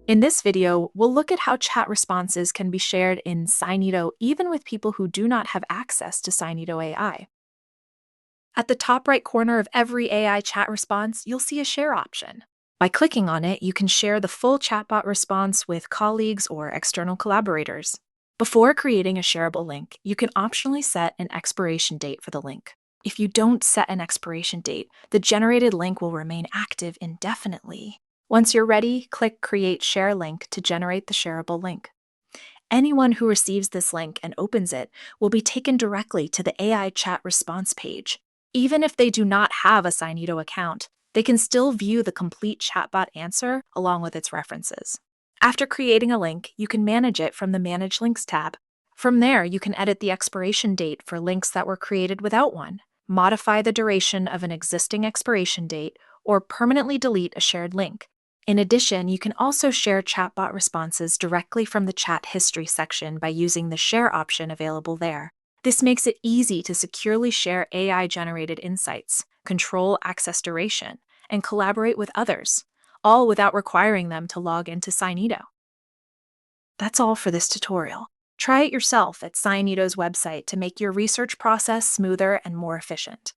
In this video, we'll look at how chat responses can be shared in SCiNiTO even with people who do not have access to SCiNiTO AI. At the top right corner of every AI chat response, you'll see a share option. By clicking on it, you can share the full chatbot response with colleagues or external collaborators. Before creating a shareable link, you can optionally set an expiration date for the link. If you don't set an expiration date, the generated link will remain active indefinitely. Once you're ready, click Create Share Link to generate the shareable link. Anyone who receives this link and opens it will be taken directly to the AI chat response page. Even if they do not have a SCiNiTO account, they can still view the complete chatbot answer along with its references. After creating a link, you can manage it from the Manage Links tab. From there, you can edit the expiration date for links that were created without one, modify the duration of an existing expiration date, or permanently delete a shared link. In addition, you can also share chatbot responses directly from the chat history section by using the share option available there. This makes it easy to securely share AI-generated insights, control access duration, and collaborate with others, all without requiring them to log into SCiNiTO. That's all for this tutorial. Try it yourself at SCiNiTO's website to make your research process smoother and more efficient.